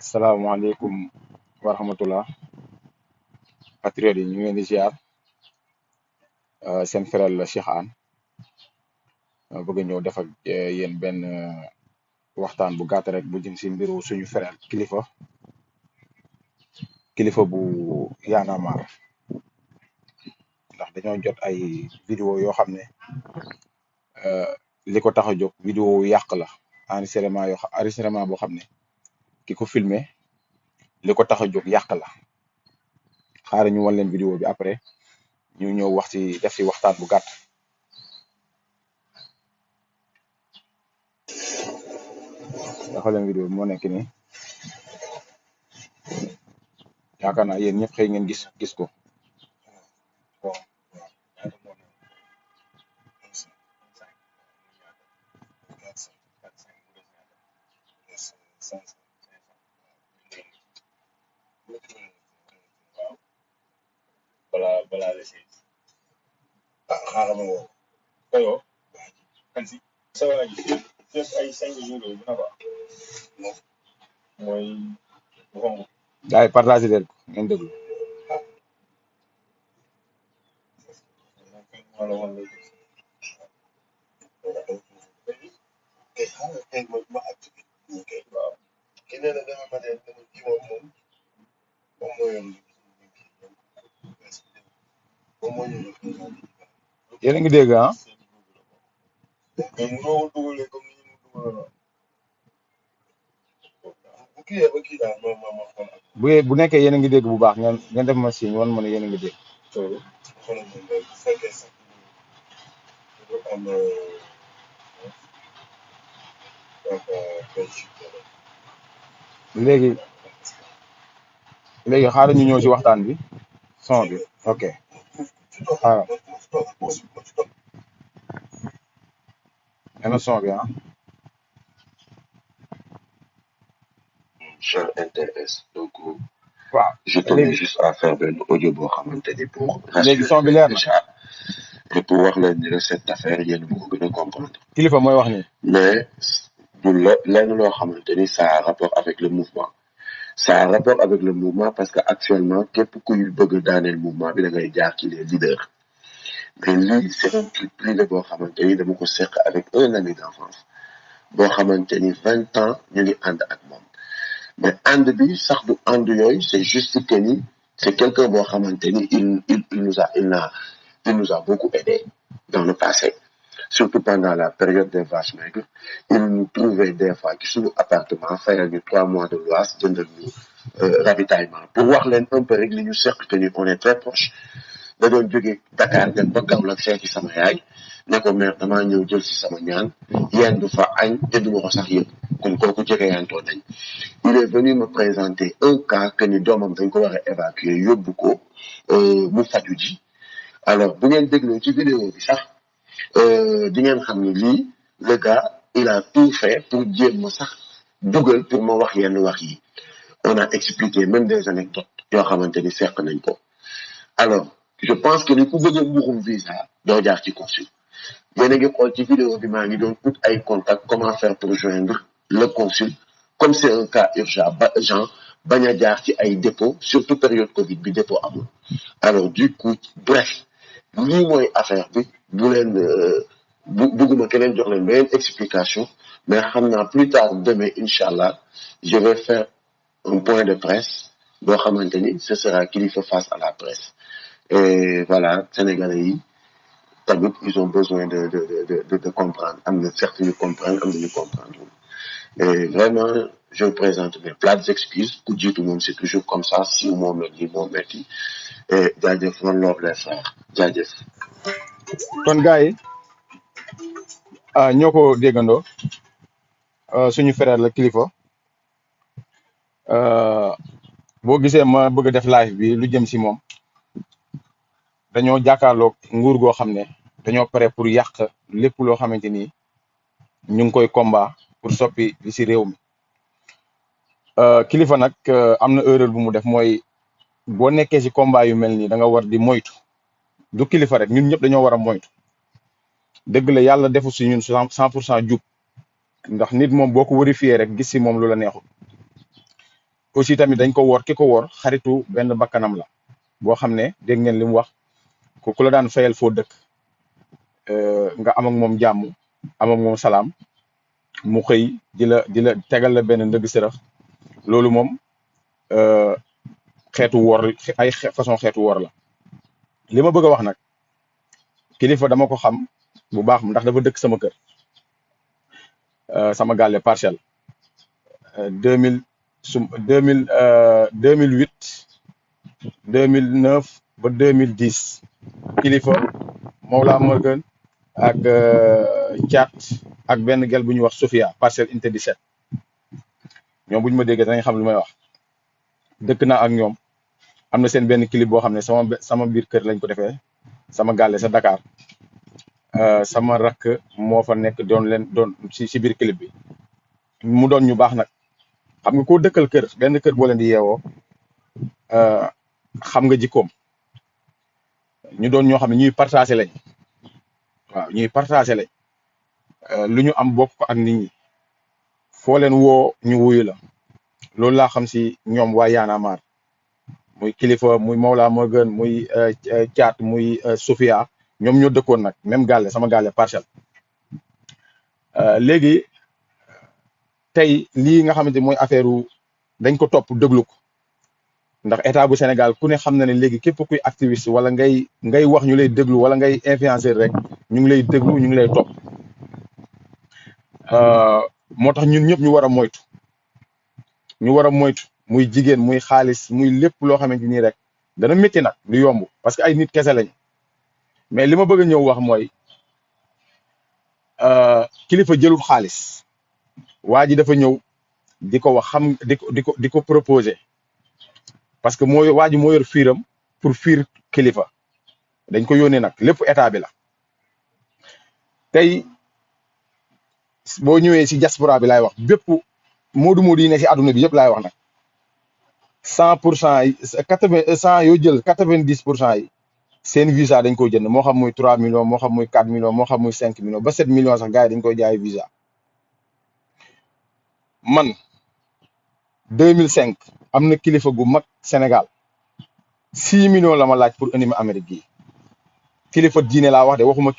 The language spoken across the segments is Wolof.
asalaamaaleykum wa rahmatullah patriote yi ñu ngi leen di ziar seen frère la Cheikh Anne bëgg a ñëw def ak yéen benn waxtaan bu gàtt rek bu jëm si mbiru suñu frère kilifa bu Y'en a marre ndax dañoo jot ay vidéo yoo xam ne li ko tax a jóg vidéo yàq la enregistrement boo xam ne ki ko filmé li ko tax a jóg yàq la xaaral ñu wan leen vidéo bi après ñu ñëw wax ci def ci waxtaan bu gàtt. dafa leen vidéo bi moo nekk nii yaakaar naa yéen ñëpp xëy ngeen gis ko. gars yi partagé leen ko ngeen déglu. yéen a ngi dégg ah. bu nekkee yéen a ngi dégg bu baax ngeen def ma signe wan ma ne yéen a ngi dégg. léegi xaaral ñu ñëw ci waxtaan bi son bi ok xaaral ana son bi ah. Cher NTS donc waaw je tenais juste à faire benn audio boo xamante ni pour léegi son bi leer na déjà et pour wax leen ni cette affaire yéen bu ko gën a comprendre kilifa mooy wax ni mais du lenn loo xamante ni ça a rapport avec le mouvement ça a rapport avec le mouvement parce que actuellement képp kuy bëgg daaneel mouvement bi da ngay jaar ci les leaders mais lii c'est un truc privé boo xamante ni dama ko seq avec un ami d'enfance boo xamante ni 20 ans ñu ngi ànd ak moom mais ànd bi sax du ànd yooyu c'est juste que ni c'est quelqu'un boo xamante ni il nous a beaucoup aidé dans le passé surtout pendant la période des vaches maigres il nous trouvait des fois ci suñu appartement fayal ñu 3 mois de loyer jëndal ñu ravitaillement pour wax leen un peu rek li ñu seq que ni on est très proche da doon jógee Dakar dem ba Kaolack seeti sama yaay ne ko mère damaa ñëw jël si sama ñaan yéen du fa añ te du ma ko sax yëpp kon kooku jegeyantoo nañ il est venu me présenter un cas que ni doomam dañ ko war a évacuer yóbbu ko mu faju ji alors bu ngeen dégloo ci vidéo bi sax di ngeen xam ni lii le gars il a tout fait pour jéem ma sax dugal pour ma wax yenn wax yi on a expliqué même des anecdotes yoo xamante ni seq nañ ko alors je pense que ni ku bëgg a mbuxum visa doo jaar ci consul yéen a ngi xool ci vidéo bi maa ngi doon ut ay contact comment faire pour joindre le consul comme c'est un cas urgent bañ a jaar ci ay dépôt surtout période Covid bi dépôt amul alors du coup bref lii mooy affaire bi bu leen bugguma keneen jox leen beneen explication mais xam naa plus tard demain incha allah je vais faire un point de presse boo xamante ni ce sera Kilifeu face à la presse et voilà sénégalais yi tamit ils ont besoin de comprendre am na certes ñu comprendre am na ñu comprendre et vraiment je présente mes plates excuses ku jiitu moom c'est toujours comme ça si moo mel ni moo metti et jaajëf man love les frères jaajëf. kon gars yi ñoo ko déggandoo suñu frère la kilifa boo gisee ma bëgg a def live bi lu jëm si moom dañoo jàkkaarloog nguur goo xam ne dañoo pare pour yàq lépp loo xamante ni ñu ngi koy combat pour soppi li si réew mi kilifa nag am na erreur bu mu def mooy boo nekkee si combat yu mel nii da nga war di moytu du kilifa rek ñun ñëpp dañoo war a moytu dëgg la yàlla defu si ñun 100% jub ndax nit moom boo ko vérifié rek gis si moom lu la neexul aussi tamit dañ ko woor ki ko woor xaritu benn bakkanam la boo xam ne dégg ngeen li mu wax ku la daan fayal foo dëkk nga am ak moom jàmm am ak moom salaam mu xëy di la tegal la benn ndëgg sërëx loolu moom xeetu woor ay façon xeetu woor la. li ma bëgg a wax nag kilifa dama ko xam bu baax ndax dafa dëkk sama kër sama gàlle parcelle 2000 2008 2009 ba 2010 kilifa Mawla Morgan ak Thiat ak benn gel bu ñuy wax Sofia parcelle unité 17 ñoom bu ñu ma déggee danañ xam lu may wax dëkk naa ak ñoom am na seen benn clip boo xam ne sama biir kër lañ ko defee sama gàlle sa Dakar sama rakk moo fa nekk doon si biir clip bi mu doon ñu baax nag xam nga koo dëkkal kër benn kër boo leen di yeewoo xam nga jikkoom ñu doon ñoo xam ne ñuy partagé lañ waaw ñuy partagé lañ lu ñu am bokk ko ak nit ñi foo leen woo ñu wuyu la loolu laa xam si ñoom waa Y'en a marre muy kilifa muy Mawla Morgan muy Thiat muy Sofia ñoom ñoo dëkkoon nag même gàlle sama gàlle parcelle léegi tey lii nga xamante mooy affaire dañ ko topp déglu ko ndax état bu Sénégal ku ne xam na ne léegi képp kuy activiste wala ngay wax ñu lay déglu wala ngay influencer rek ñu ngi lay déglu ñu ngi lay topp moo tax ñun ñëpp ñu war a moytu muy jigéen muy xaalis muy lépp loo xamante ni rek dana métti nag du yomb parce que ay nit kese lañ mais li ma bëgg a ñëw wax mooy kilifa jëlul xaalis waa ji dafa ñëw di ko wax xam di ko proposer parce que waa ji moo yor fiiram pour fiir kilifa dañ ko yónnee nag lépp état bi la tey boo ñëwee si diaspora bi laay wax bépp moodu yi ne si àdduna bi yëpp laay wax nag 100% yi 100 yoo jël 90% yi seen visa dañ koy jënd moo xam muy 3 millions moo xam muy 4 millions moo xam muy 5 millions ba 7 millions sax gars yi dañ koy jaay visa man 2005 am na kilifa gu mag Sénégal 6 millions la ma laaj pour indi ma Amérique gii kilifa diine laa wax de waxuma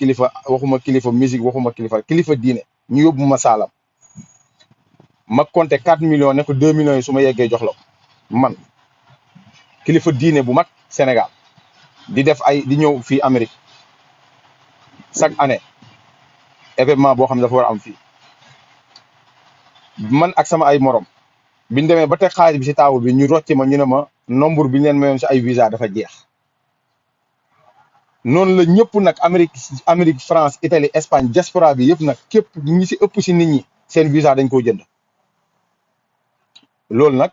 kilifa musique waxuma kilifa diine ñu yóbbu ma saalam ma compté 4 millions ne ko 2 millions yi su ma yeggee jox la ko man kilifa diine bu mag Sénégal di ñëw fii Amérique chaque année événement boo xam ne dafa war a am fii man ak sama ay morom biñ demee ba teg xaalis bi si taabul bi ñu rocci ma ñu ne ma nombre bi ñu leen mayoon si ay visa dafa jeex noonu la ñëpp nag Amérique France Italie Espagne diaspora bi yëpp nag képp ñi si ëpp si nit ñi seen visa dañ koo jënd loolu nag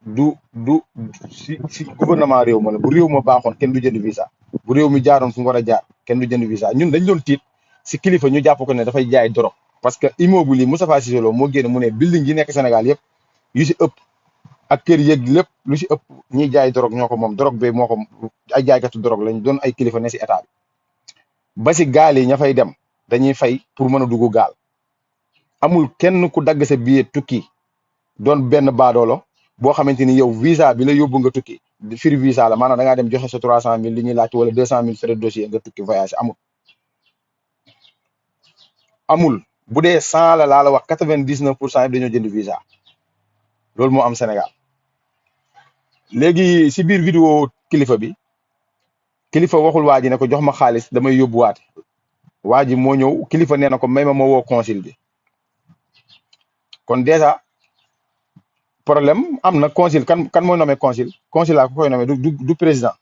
du si gouvernement réew ma la bu réew ma baaxoon kenn du jënd visa bu réew mi jaaroon fu mu war a jaar kenn du jënd visa ñun dañ doon tiit si kilifa ñu jàpp ko ne dafay jaay dorog parce que immeuble yi Moustapha Cissé Lo moo génn mu ne building yi nekk Sénégal yëpp yu si ëpp ak kër yëg lépp lu si ëpp ñiy jaay dorog ñoo ko moom dorog be moo ko ay jaaykatu dorog lañ doon ay kilifa ne si état bi ba si gaal yi ña fay dem dañuy fay pour mën a dugg gaal amul kenn ku dagg sa billet tukki doon benn baadoolo boo xamante ni yow visa bi la yóbbu nga tukki firi visa la maanaam da ngaa dem joxe sa 300 000 li ñuy laaj wala 200 000 frais de dossier nga tukki voyage amul bu dee 100 la laa la wax 99% yëpp dañoo jënd visa loolu moo am Sénégal léegi si biir vidéo kilifa bi kilifa waxul waa ji ne ko jox ma xaalis damay yóbbuwaate waa ji moo ñëw kilifa nee na ko may ma woo consul bi kon déjà problème am na consul kan mooy nommé consul laa ko koy nommé du président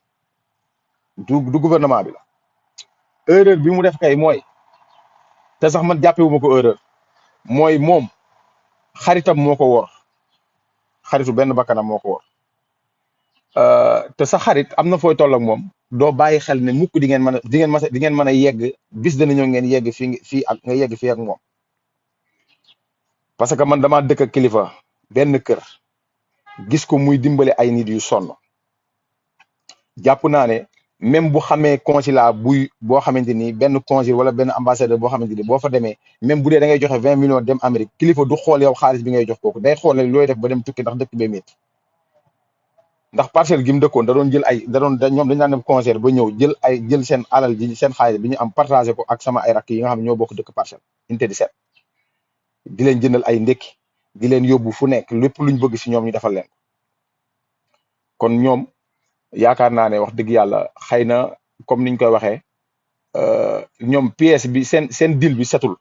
du gouvernement bi la erreur bi mu def kay mooy te sax man jàppewu ma ko erreur mooy moom xaritam moo ko wor xaritu benn bakkanam moo ko wor te sa xarit am na fooy toll ak moom doo bàyyi xel ne mukk di ngeen mën a yegg bis dana ñëw ngeen yegg fii ak nga yegg fii ak moom parce que man dama dëkk ak kilifa benn kër gis ko muy dimbale ay nit yu sonn jàpp naa ne même bu xamee consulat boo xamante ni benn consul wala benn ambassadeur boo xamante ni boo fa demee même bu dee da ngay joxe 20 millions dem Amérique kilifa du xool yow xaalis bi ngay jox kooku day xool rek looy def ba dem tukki ndax dëkk bee métti ndax parcelle gi mu dëkkoon da doon jël ay da doon ñoom dañu daan dem concert ba ñëw jël seen alal ji seen xaalis bi ñu am partagé ko ak sama ay rakk yi nga xam ne ñoo bokk dëkk parcelle unité 17 di leen jëndal ay ndékki di leen yóbbu fu nekk lépp luñ bëgg si ñoom ñu defal leen kon ñoom yaakaar naa ne wax dëgg yàlla xëy na comme niñ koy waxee ñoom pièce bi seen deal bi setul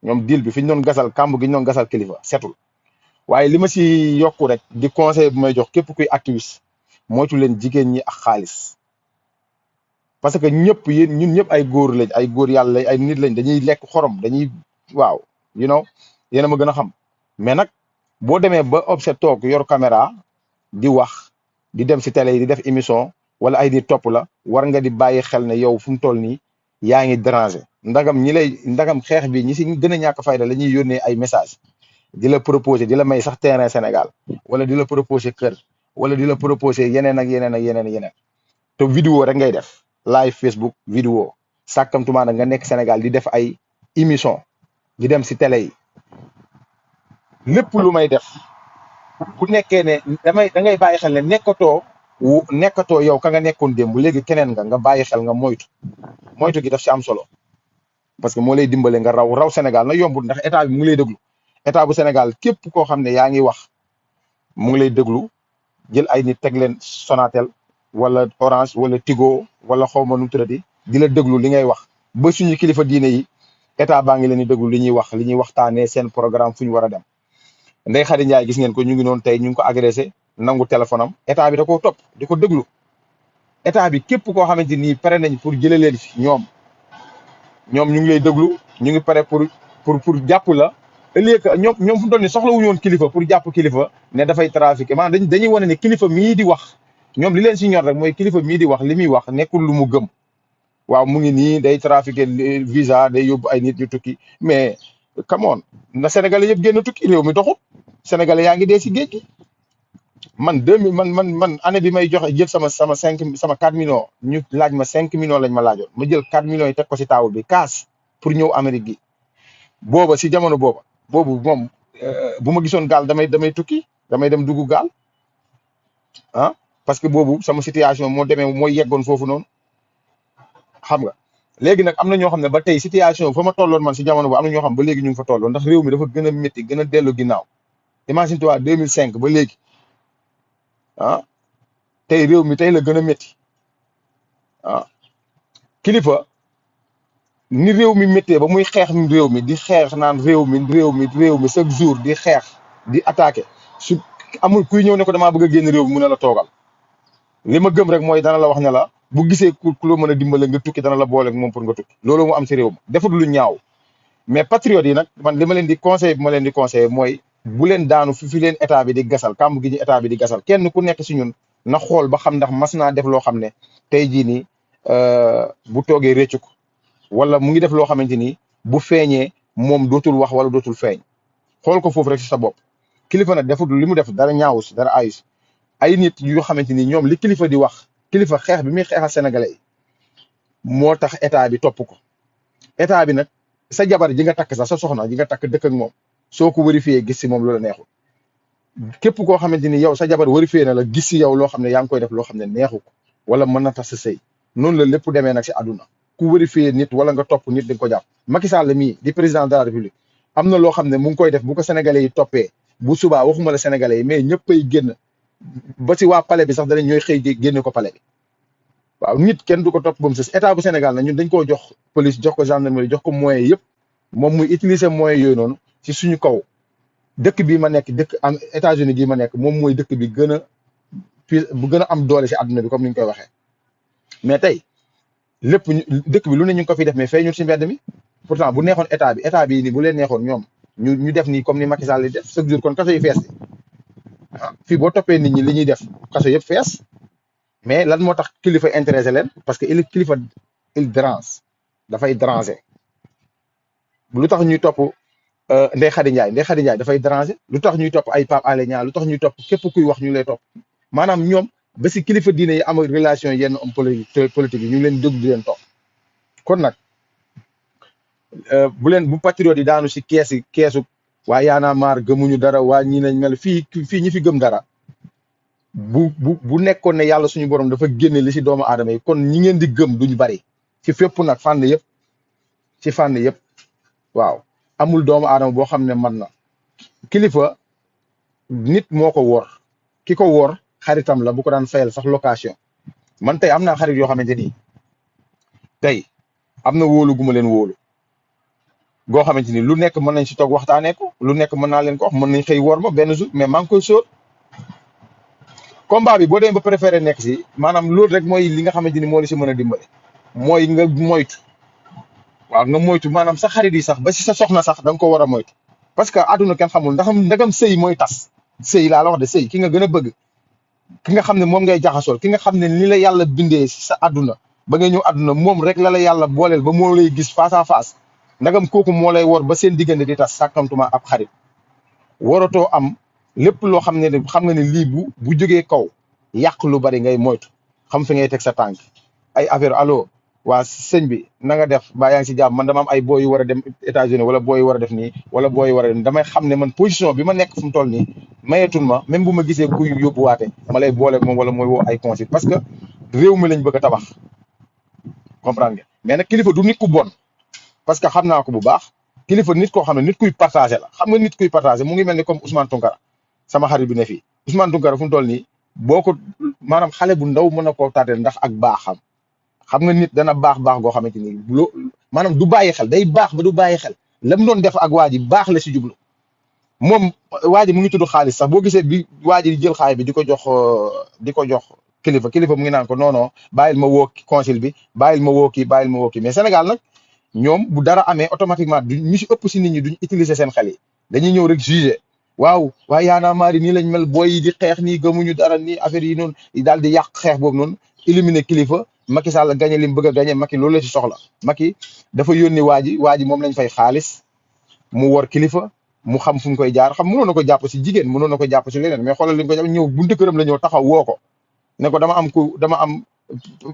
ñoom deal bi fi ñu doon gasal kàmb gi ñu doon gasal kilifa setul waaye li ma si yokku rek di conseil bu may jox képp kuy activiste moytu leen jigéen ñi ak xaalis parce que ñëpp ñun ñëpp ay góor lañ ay góor yàlla lañ ay nit lañ dañuy lekk xorom dañuy waaw yéen a ma gën a xam mais nag boo demee ba obset toog yor caméra di wax di dem si télé yi di def émission wala ay nit topp la war nga di bàyyi xel ne yow fu mu toll nii yaa ngi déranger ndagam xeex bi ñi si gën a ñàkk fayda la ñuy yónnee ay message di la proposer di la may sax terrain Sénégal wala di la proposer kër wala di la proposer yeneen ak yeneen te vidéo rek ngay def live Facebook vidéo sàkkamtumaa nag nga nekk Sénégal di def ay émission di dem si télé yi lépp lu may def bu nekkee ne da ngay bàyyi xel ne nekkatoo yow ka nga nekkoon démb léegi keneen nga bàyyi xel nga moytu gi daf si am solo parce que moo lay dimbale nga raw Sénégal na yombul ndax état bi mu ngi lay déglu état bu Sénégal képp koo xam ne yaa ngi wax mu ngi lay déglu jël ay nit teg leen Sonatel wala Orange wala Tigo wala xaw ma nu mu tuddati di la déglu li ngay wax ba suñu kilifa diine yi état baa ngi leen di déglu li ñuy wax li ñuy waxtaanee seen programme fu ñu war a dem. Ndeye Khady Ndiaye gis ngeen ko ñu ngi noonu tey ñu ngi ko agressé nangu téléphone am état bi da koo topp di ko déglu état bi képp koo xamante ni pare nañ pour jëlee leen fi ñoom ñu ngi lay déglu ñu ngi pare pour jàpp la au lieu que ñoom fu mu toll nii soxla wuñu woon kilifa pour jàpp kilifa ne dafay trafiqué maanaam dañuy wane ne kilifa mii di wax ñoom li leen si ñor rek mooy kilifa mii di wax li muy wax nekkul lu mu gëm waaw mu ngi nii day trafiqué visa day yóbbu ay nit ñu tukki mais come on na Sénégalais yëpp génn tukki réew mi doxut Sénégalais yaa ngi dee si géej gi man 2000 man année bi may joxe jël sama 4 millions ñu laaj ma 5 millions lañ ma laajoon ma jël 4 millions yi teg ko si taawul bi kaas pour ñëw Amérique gi booba si jamono boobu moom bu ma gisoon gaal damay tukki damay dem dugg gaal ah parce que boobu sama situation moo demee mooy yeggoon foofu noonu xam nga léegi nag am na ñoo xam ne ba tey situation fa ma tolloon man si jamono boobu am na ñoo xam ba léegi ñu ngi fa tolloon ndax réew mi dafa gën a métti gën a dellu ginnaaw imagine toi 2005 ba léegi ah tey réew mi tey la gën a métti ah kilifa ni réew mi méttee ba muy xeex réew mi di xeex naan réew mi chaque jour di xeex di attaqué su amul kuy ñëw ne ko damaa bëgg a génn réew mi mu ne la toogal li ma gëm rek mooy dana la wax ne la bu gisee ku la mën a dimbale nga tukki dana la boole ak moom pour nga tukki loolu mu am si réew mi defut lu ñaaw mais patriotes yi nag man li ma leen di conseillé mooy bu leen daanu fi leen état bi di gasal kàmb gi ñu état bi di gasal kenn ku nekk si ñun na xool ba xam ndax mas naa def loo xam ne tey jii nii bu toogee réccu ko wala mu ngi def loo xamante ni bu feeñee moom dootul wax wala dootul feeñ xool ko foofu rek si sa bopp kilifa nag defut li mu def dara ñaawus dara ayus ay nit yoo xamante ni ñoom li kilifa di wax kilifa xeex bi muy xeexal sénégalais yi moo tax état bi topp ko état bi nag sa jabar ji nga takk sax sa soxna ji nga takk dëkk ak moom soo ko vérifié gis si moom loola neexul képp koo xamante ni yow sa jabar vérifié na la gis si yow loo xam ne yaa ngi koy def loo xam ne neexu ko wala mën na tax sa sëy noonu la lépp demee nag si àdduna ku vérifié nit wala nga topp nit di nga ko jàpp Macky Sall mii di président de la république am na loo xam ne mu ngi koy def bu ko sénégalais yi toppee bu subaa waxuma la sénégalais yi mais ñëppay génn ba si waa palais bi sax danañ ñooy xëy génne ko palais bi waaw nit kenn du ko topp ba mu sës état bu Sénégal na ñun dañ koo jox police jox ko gendarmerie jox ko moyens yëpp moom muy utiliser moyens yooyu noonu ci suñu kaw dëkk bii ma nekk dëkk am États-Unis gii ma nekk moom mooy dëkk bi gën a bu gën a am doole si àdduna bi comme ni ñu koy waxee mais tey lépp dëkk bi lu ne ñu ngi ko fi def mais feeñul si mbedd mi pourtant bu neexoon état bi ni bu leen neexoon ñoom ñu def nii comme ni Macky Sall di def chaque jour kon kaso yi fees fii boo toppee nit ñi li ñuy def kaso yëpp fees mais lan moo tax kilifa intéressé leen parce que kilifa il dérange dafay déranger lu tax ñuy topp Ndeye Khady Ndiaye dafay déranger lu tax ñuy topp ay Pape Alé Niang lu tax ñuy topp képp kuy wax ñu lay topp maanaam ñoom ba si kilifa diine yi am relation yenn homme politique yi ñu ngi leen déglu di leen topp. kon nag bu leen bu patriote yi daanu si keesu waa yaana maar gëmuñu dara waa ñi nañ mel fii ñi fi gëm dara bu nekkoon ne yàlla suñu borom dafa génne li si doomu aadama yi kon ñi ngeen di gëm duñu bari ci fépp nag fànn yëpp ci fànn yëpp. waaw amul doomu aadama boo xam ne man na kilifa nit moo ko wor ki ko wor xaritam la bu ko daan fayal sax location. man tey am naa xarit yoo xamante ni tey am na wóolu gu ma leen wóolu goo xamante ni lu nekk mën nañ si toog waxtaanee ko lu nekk mën naa leen ko wax mën nañ xëy wor ma benn jour mais maa ngi koy sóor. combat bi boo demee ba préféré nekk si maanaam loolu rek mooy li nga xamante ni moo la si mën a dimbale mooy nga moytu. waaw nga moytu maanaam sa xarit yi sax ba si sa soxna sax da nga ko war a moytu parce que àdduna kenn xamul ndagam sëy mooy tas sëy laa la wax de sëy ki nga gën a bëgg ki nga xam ne moom ngay jaxasool ki nga xam ne ni la yàlla bindee si sa àdduna ba ngay ñëw àdduna moom rek la yàlla booleel ba moo lay gis face à face ndagam kooku moo lay wor ba seen diggante di tas sàkkamtuma ab xarit waratoo am lépp loo xam ne xam nga ne lii bu jógee kaw yàq lu bari ngay moytu xam fi ngay teg sa tànk ay affaire allo waa sëñ bi na nga def ba yaa ngi si jàmm man dama am ay booy yu war a dem États-Unis wala booy yu war a def nii wala booy yu war a dem damay xam ne man position bi ma nekk fu mu toll nii mayeetul ma même bu ma gisee kuy yóbbuwaate ma lay boole moom wala mooy woo ay conseil parce que réew mi lañ bëgg a tabax comprendre nga mais nag kilifa du nit ku bon parce que xam naa ko bu baax kilifa nit koo xam ne nit kuy partagé la xam nga nit kuy partagé mu ngi mel ni comme Ousmane Tounkara sama xarit bi ne fii Ousmane Tounkara fu mu toll nii boo ko maanaam xale bu ndaw mën na koo tardé ndax ak baaxam. xam nga nit dana baax goo xamante ni maanaam du bàyyi xel day baax ba du bàyyi xel lam doon def ak waa ji baax la si jublu moom waa ji mu ngi tudd xaalis sax boo gisee bi waa ji di jël xaalis bi di ko jox kilifa mu ngi naan ko non bàyyil ma woo conseil bi bàyyil ma woo kii mais Sénégal nag ñoom bu dara amee automatiquement ñu si ëpp si nit ñi duñ utiliser seen xel yi dañuy ñëw rek juger waaw waaye yaanaa maari nii lañ mel booy yi di xeex nii gëmuñu dara nii affaire yi noonu daal di yàq xeex boobu noonu éliminer kilifa. Macky Sall gagné li mu bëgg a gagné Macky loolu la ci soxla Macky dafa yónni waa ji moom lañ fay xaalis mu wor kilifa mu xam fu mu koy jaar xam mënoon na ko jàpp si jigéen mënoon na ko jàpp si leneen mais xoolal li ñu ko jàpp ñëw buntu këram la ñëw taxaw woo ko ne ko dama am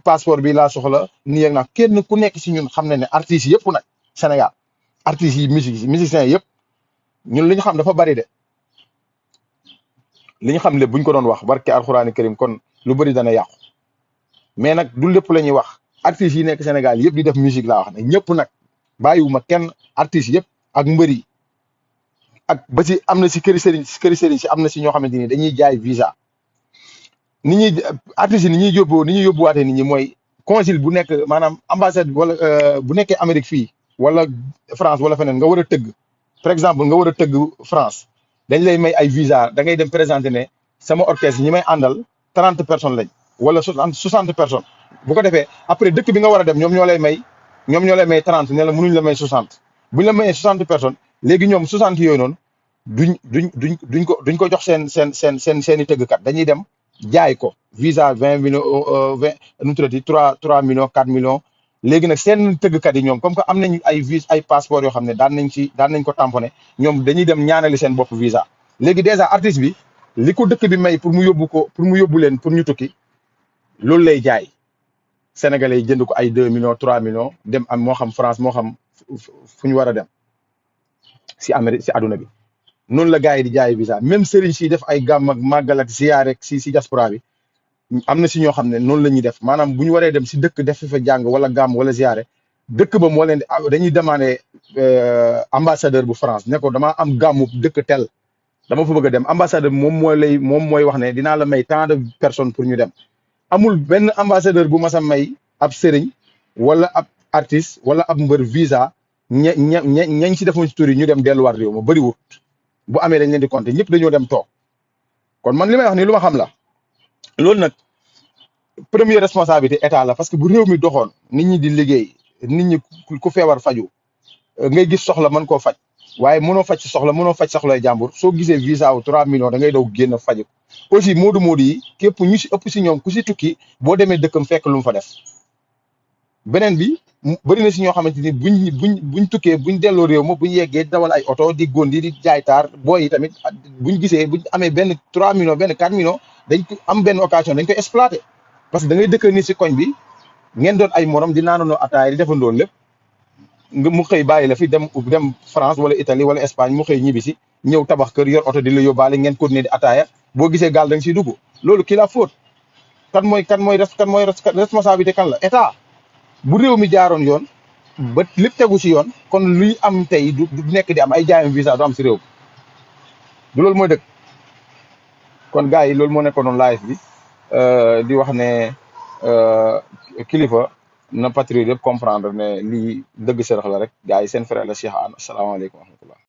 passeport bi laa soxla nii ak nag kenn ku nekk si ñun xam ne artistes yëpp nag Sénégal artistes yi musiciens yëpp ñun li ñu xam dafa bari de li ñu xam lépp buñ ko doon wax barke alxuraani karim kon lu bëri dana yàqu. mais nag du lépp la ñuy wax artistes yi nekk Sénégal yëpp di def musique laa wax ne ñëpp nag bàyyiwuma kenn artistes yëpp ak mbër yi ak ba si am na si këri sëriñ si am na si ñoo xamante ni dañuy jaay visa ni ñuy artistes yi ni ñuy yóbbuwaatee nit ñi mooy consul bu nekk maanaam ambassade wala bu nekkee Amérique fii wala France wala feneen nga war a tëgg par exemple nga war a tëgg France dañ lay may ay visa da ngay dem présenter ne sama orchestre ñi may àndal 30 personnes lañ. wala 60 personnes bu ko defee après dëkk bi nga war a dem ñoom ñoo lay may 30 ne la mënuñ la may 60 buñ la mayee 60 personnes léegi ñoom 60 yooyu noonu duñ ko jox seen i tëggkat dañuy dem jaay ko visa 20 millions 20 nu mu tuddati 3 millions 4 millions léegi nag seen tëggkat yi ñoom comme que am nañ ay passeport yoo xam ne daan nañ ko tamponné ñoom dañuy dem ñaanali seen bopp visa léegi dèjà artiste bi li ko dëkk bi may pour mu yóbbu leen pour ñu tukki. loolu lay jaay sénégalais yi jënd ko ay 2 millions 3 millions dem am moo xam France moo xam fu ñu war a dem si Amérique si àdduna bi noonu la gars yi di jaay visa même sëriñ si def ay gàmm ak màggal ak ziyaar rek si diaspora bi am na si ñoo xam ne noonu la ñuy def maanaam bu ñu waree dem si dëkk def fa jàng wala gàmm wala ziyaare dëkk ba moo leen di dañuy demandé ambassadeur bu France ne ko damaa am gàmmu dëkk tel dama fa bëgg a dem ambassadeur moom mooy wax ne dinaa la may tant de personnes pour ñu dem. amul benn ambassadeur bu mas a may ab sëriñ wala ab artiste wala ab mbër visa ñañ si defoon si tur yi ñu dem delluwaat réew ma bëriwut bu amee dañ leen di compter ñëpp dañoo dem toog kon man li may wax ni lu ma xam la loolu nag première responsabilité état la parce que bu réew mi doxoon nit ñi di liggéey nit ñi ku feebar faju ngay gis soxla mën koo faj waaye mënoo faj soxlay jàmbur soo gisee visa wu 3 millions da ngay daw génn faju aussi moodu yi képp ñu si ëpp si ñoom ku si tukki boo demee dëkkam fekk lu mu fa def beneen bi bëri na si ñoo xamante ni buñ tukkee buñ delloo réew ma buñ yeggee dawal ay oto di gondi di jaay taar booy yi tamit buñ gisee buñ amee benn 3 millions benn 4 millions dañ ko am benn occasion dañ koy exploité parce que da ngay dëkk ni si koñ bi ngeen doon ay morom di naanandoo ataaya di defandoo lépp nga mu xëy bàyyi la fi dem France wala Italie wala Espagne mu xëy ñibbisi ñëw tabax kër yor oto di la yóbbaale ngeen continuer di ataaya boo gisee gaal da nga siy dugg loolu ki la faute kan mooy responsabilité kan la état bu réew mi jaaroon yoon ba lépp tegu si yoon kon luy am tey du nekk di am ay jaayam visa du am si réew du loolu mooy dëgg kon gars yi loolu moo nekkoon noonu live bi di wax ne kilifa na patriote yëpp comprendre ne lii dëgg sërëx la rek gars yi seen frère la Cheikh Anne asalaamaaleykum wa rahmatullah